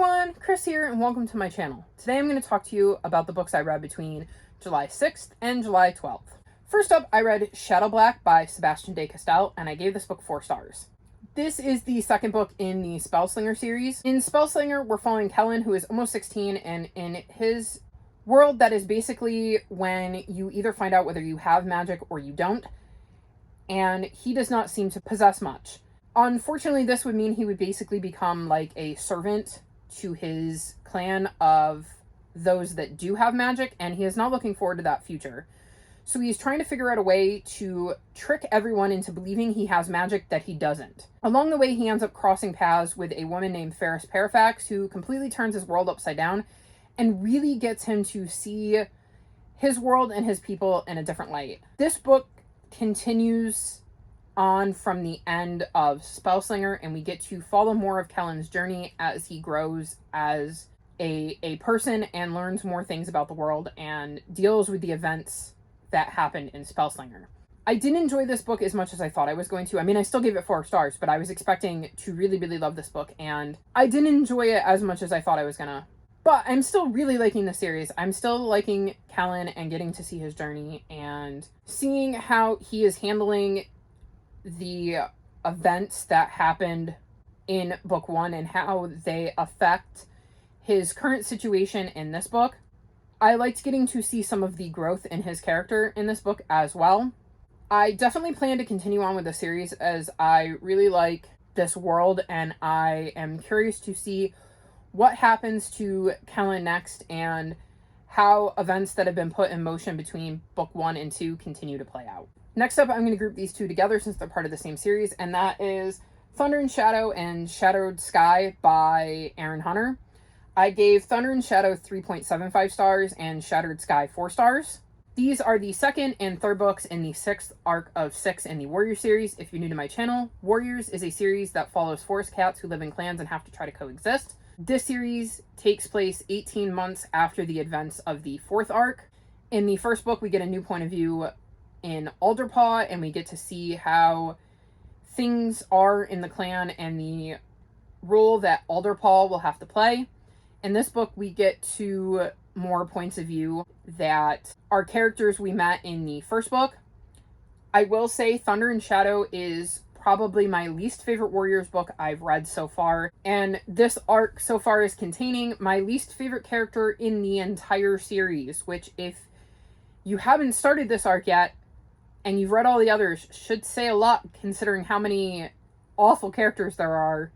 everyone, Chris here, and welcome to my channel. Today I'm going to talk to you about the books I read between July 6th and July 12th. First up, I read Shadow Black by Sebastian de Castell, and I gave this book 4 stars. This is the second book in the Spellslinger series. In Spellslinger, we're following Kellen, who is almost 16, and in his world, that is basically when you either find out whether you have magic or you don't, and he does not seem to possess much. Unfortunately, this would mean he would basically become like a servant to his clan of those that do have magic, and he is not looking forward to that future. So he's trying to figure out a way to trick everyone into believing he has magic that he doesn't. Along the way, he ends up crossing paths with a woman named Ferris Perifax, who completely turns his world upside down and really gets him to see his world and his people in a different light. This book continues on from the end of Spellslinger, and we get to follow more of Kellen's journey as he grows as a person and learns more things about the world and deals with the events that happened in Spellslinger. I didn't enjoy this book as much as I thought I was going to. I mean, I still gave it 4 stars, but I was expecting to really, really love this book, and I didn't enjoy it as much as I thought I was gonna. But I'm still really liking the series. I'm still liking Kellen and getting to see his journey and seeing how he is handling the events that happened in book 1 and how they affect his current situation in this book. I liked getting to see some of the growth in his character in this book as well. I definitely plan to continue on with the series as I really like this world, and I am curious to see what happens to Kellen next and how events that have been put in motion between book 1 and 2 continue to play out. Next up, I'm going to group these two together since they're part of the same series, and that is Thunder and Shadow and Shadowed Sky by Aaron Hunter. I gave Thunder and Shadow 3.75 stars and Shattered Sky 4 stars. These are the second and third books in the 6th arc of 6 in the Warrior series. If you're new to my channel, Warriors is a series that follows forest cats who live in clans and have to try to coexist. This series takes place 18 months after the events of the 4th arc. In the first book, we get a new point of view in Alderpaw, and we get to see how things are in the clan and the role that Alderpaw will have to play. In this book, we get to more points of view that are characters we met in the first book. I will say Thunder and Shadow is probably my least favorite Warriors book I've read so far, and this arc so far is containing my least favorite character in the entire series, which, if you haven't started this arc yet and you've read all the others, should say a lot considering how many awful characters there are.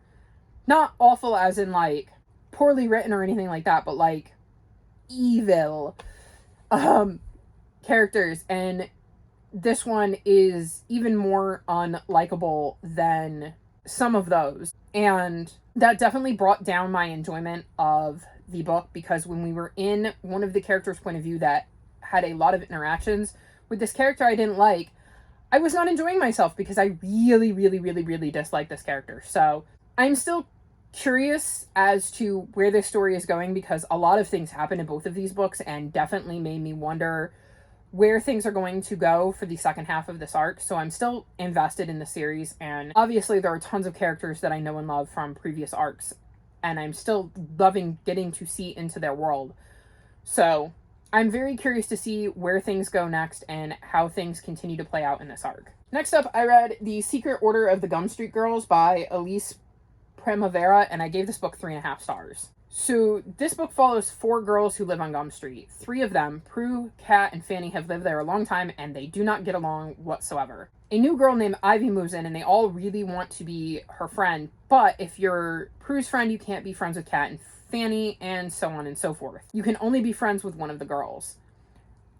Not awful as in like poorly written or anything like that, but like evil characters, and this one is even more unlikable than some of those, and that definitely brought down my enjoyment of the book, because when we were in one of the characters' point of view that had a lot of interactions with this character I didn't like, I was not enjoying myself because I really, really, really, really dislike this character. So I'm still curious as to where this story is going, because a lot of things happen in both of these books and definitely made me wonder where things are going to go for the second half of this arc. So I'm still invested in the series, and obviously there are tons of characters that I know and love from previous arcs, and I'm still loving getting to see into their world. So I'm very curious to see where things go next and how things continue to play out in this arc. Next up, I read The Secret Order of the Gumm Street Girls by Elise Primavera, and I gave this book 3.5 stars. So this book follows 4 girls who live on Gumm Street. 3 of them, Prue, Kat, and Fanny, have lived there a long time, and they do not get along whatsoever. A new girl named Ivy moves in, and they all really want to be her friend, but if you're Prue's friend, you can't be friends with Kat and Fanny, and so on and so forth. You can only be friends with one of the girls.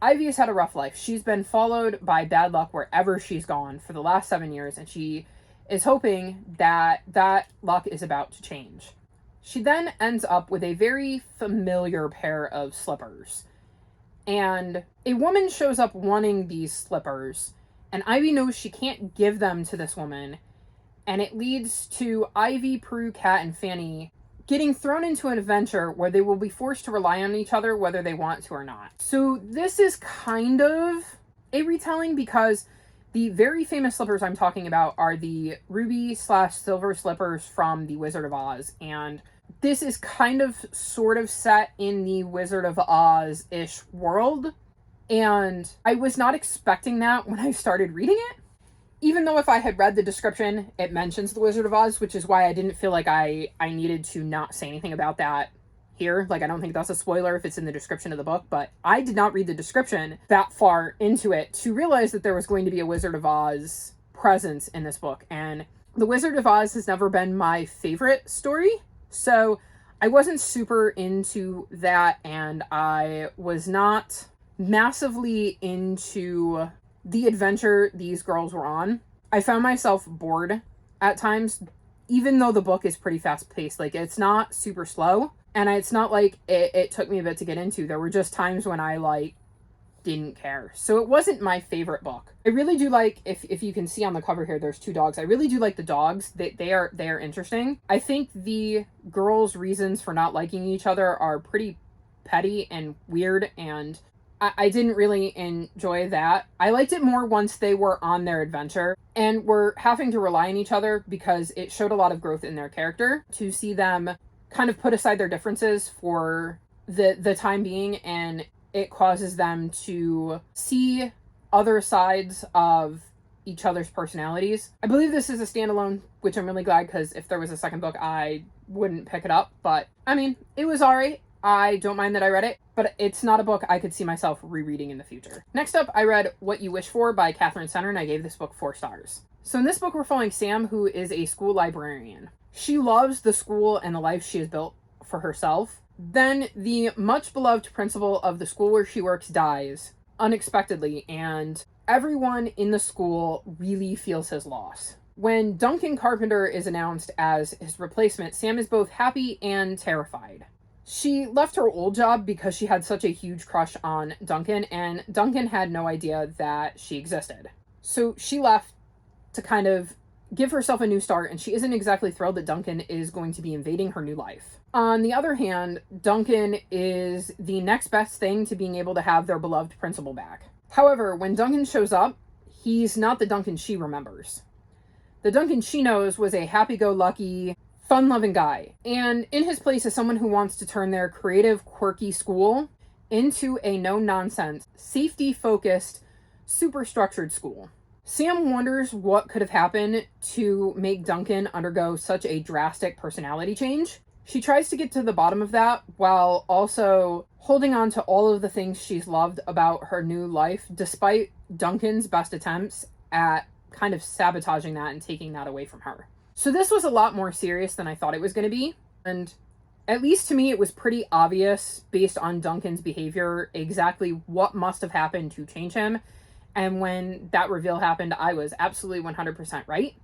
Ivy has had a rough life. She's been followed by bad luck wherever she's gone for the last 7 years, and she is hoping that that luck is about to change. She then ends up with a very familiar pair of slippers, and a woman shows up wanting these slippers, and Ivy knows she can't give them to this woman, and it leads to Ivy, Prue, Kat, and Fanny getting thrown into an adventure where they will be forced to rely on each other whether they want to or not. So this is kind of a retelling, because the very famous slippers I'm talking about are the ruby/silver slippers from The Wizard of Oz, and this is kind of sort of set in the Wizard of Oz-ish world, and I was not expecting that when I started reading it. Even though if I had read the description, it mentions the Wizard of Oz, which is why I didn't feel like I needed to not say anything about that here. Like, I don't think that's a spoiler if it's in the description of the book, but I did not read the description that far into it to realize that there was going to be a Wizard of Oz presence in this book. And the Wizard of Oz has never been my favorite story, so I wasn't super into that, and I was not massively into the adventure these girls were on. I found myself bored at times, even though the book is pretty fast-paced. Like, it's not super slow, and it's not like it took me a bit to get into. There were just times when I, like, didn't care. So it wasn't my favorite book. I really do like, if you can see on the cover here, there's 2 dogs. I really do like the dogs. They are interesting. I think the girls' reasons for not liking each other are pretty petty and weird, and I didn't really enjoy that. I liked it more once they were on their adventure and were having to rely on each other, because it showed a lot of growth in their character to see them kind of put aside their differences for the time being, and it causes them to see other sides of each other's personalities. I believe this is a standalone, which I'm really glad, because if there was a second book, I wouldn't pick it up. But, I mean, it was alright. I don't mind that I read it, but it's not a book I could see myself rereading in the future. Next up, I read What You Wish For by Catherine Center, and I gave this book 4 stars. So in this book, we're following Sam, who is a school librarian. She loves the school and the life she has built for herself. Then the much beloved principal of the school where she works dies unexpectedly, and everyone in the school really feels his loss. When Duncan Carpenter is announced as his replacement, Sam is both happy and terrified. She left her old job because she had such a huge crush on Duncan, and Duncan had no idea that she existed. So she left to kind of give herself a new start, and she isn't exactly thrilled that Duncan is going to be invading her new life. On the other hand, Duncan is the next best thing to being able to have their beloved principal back. However, when Duncan shows up, he's not the Duncan she remembers. The Duncan she knows was a happy-go-lucky, fun-loving guy, and in his place is someone who wants to turn their creative, quirky school into a no-nonsense, safety-focused, super-structured school. Sam wonders what could have happened to make Duncan undergo such a drastic personality change. She tries to get to the bottom of that while also holding on to all of the things she's loved about her new life, despite Duncan's best attempts at kind of sabotaging that and taking that away from her. So this was a lot more serious than I thought it was going to be, and at least to me it was pretty obvious, based on Duncan's behavior, exactly what must have happened to change him. And when that reveal happened, I was absolutely 100% right.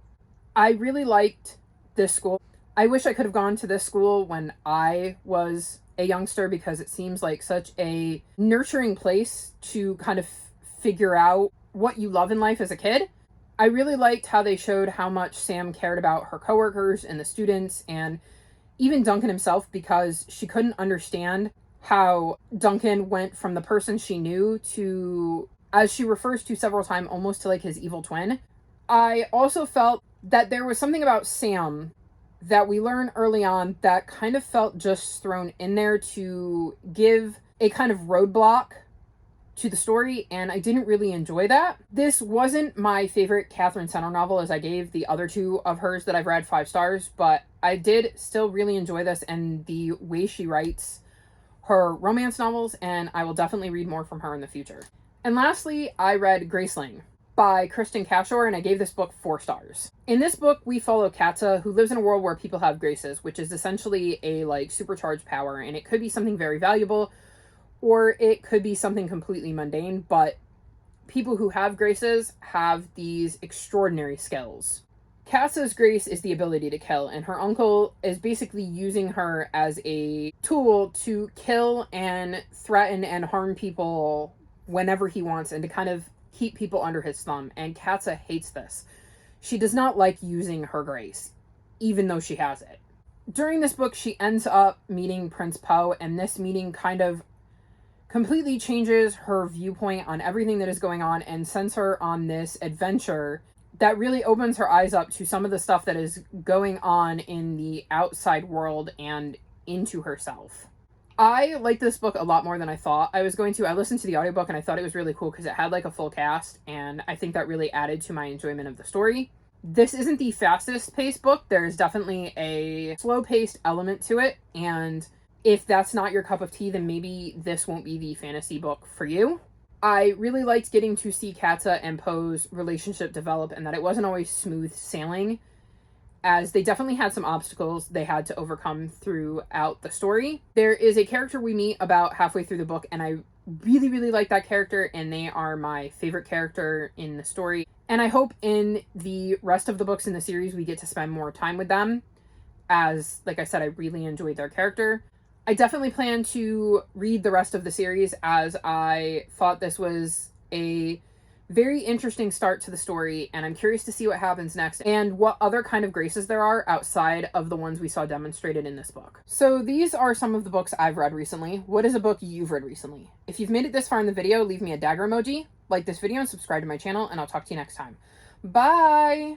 I really liked this school. I wish I could have gone to this school when I was a youngster, because it seems like such a nurturing place to kind of figure out what you love in life as a kid. I really liked how they showed how much Sam cared about her coworkers and the students, and even Duncan himself, because she couldn't understand how Duncan went from the person she knew to, as she refers to several times, almost to like his evil twin. I also felt that there was something about Sam that we learn early on that kind of felt just thrown in there to give a kind of roadblock to the story, and I didn't really enjoy that. This wasn't my favorite Catherine Center novel, as I gave the other 2 of hers that I've read 5 stars, but I did still really enjoy this and the way she writes her romance novels, and I will definitely read more from her in the future. And lastly, I read Graceling by Kristen Cashore, and I gave this book 4 stars. In this book, we follow Katza, who lives in a world where people have graces, which is essentially a like supercharged power, and it could be something very valuable, or it could be something completely mundane, but people who have graces have these extraordinary skills. Katza's grace is the ability to kill, and her uncle is basically using her as a tool to kill and threaten and harm people whenever he wants, and to kind of keep people under his thumb, and Katza hates this. She does not like using her grace, even though she has it. During this book, she ends up meeting Prince Poe, and this meeting kind of completely changes her viewpoint on everything that is going on and sends her on this adventure that really opens her eyes up to some of the stuff that is going on in the outside world and into herself. I like this book a lot more than I thought I was going to. I listened to the audiobook and I thought it was really cool because it had like a full cast, and I think that really added to my enjoyment of the story. This isn't the fastest paced book. There's definitely a slow paced element to it, and if that's not your cup of tea, then maybe this won't be the fantasy book for you. I really liked getting to see Katza and Poe's relationship develop, and that it wasn't always smooth sailing, as they definitely had some obstacles they had to overcome throughout the story. There is a character we meet about halfway through the book, and I really, really like that character, and they are my favorite character in the story. And I hope in the rest of the books in the series we get to spend more time with them, as, like I said, I really enjoyed their character. I definitely plan to read the rest of the series, as I thought this was a very interesting start to the story, and I'm curious to see what happens next and what other kind of graces there are outside of the ones we saw demonstrated in this book. So these are some of the books I've read recently. What is a book you've read recently? If you've made it this far in the video, leave me a dagger emoji, like this video, and subscribe to my channel, and I'll talk to you next time. Bye!